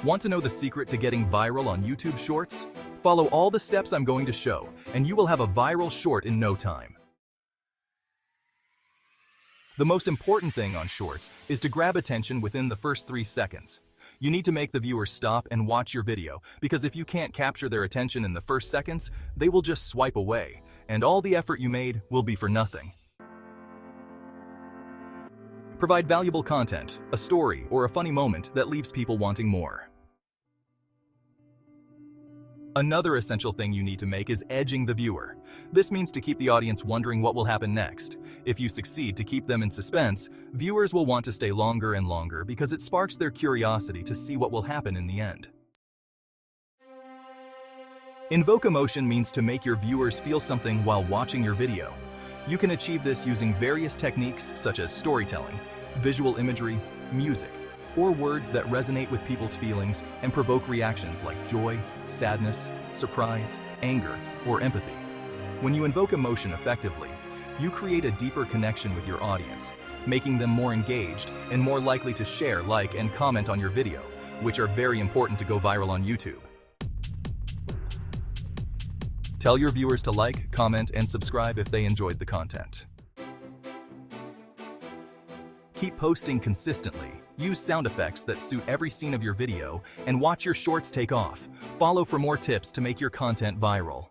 Want to know the secret to getting viral on YouTube Shorts? Follow all the steps I'm going to show, and you will have a viral short in no time. The most important thing on Shorts is to grab attention within the first 3 seconds. You need to make the viewer stop and watch your video, because if you can't capture their attention in the first seconds, they will just swipe away, and all the effort you made will be for nothing. Provide valuable content, a story, or a funny moment that leaves people wanting more. Another essential thing you need to make is edging the viewer. This means to keep the audience wondering what will happen next. If you succeed to keep them in suspense, viewers will want to stay longer and longer because it sparks their curiosity to see what will happen in the end. Invoke emotion means to make your viewers feel something while watching your video. You can achieve this using various techniques such as storytelling, visual imagery, music, or words that resonate with people's feelings and provoke reactions like joy, sadness, surprise, anger, or empathy. When you invoke emotion effectively, you create a deeper connection with your audience, making them more engaged and more likely to share, like, and comment on your video, which are very important to go viral on YouTube. Tell your viewers to like, comment, and subscribe if they enjoyed the content. Keep posting consistently. Use sound effects that suit every scene of your video, and watch your shorts take off. Follow for more tips to make your content viral.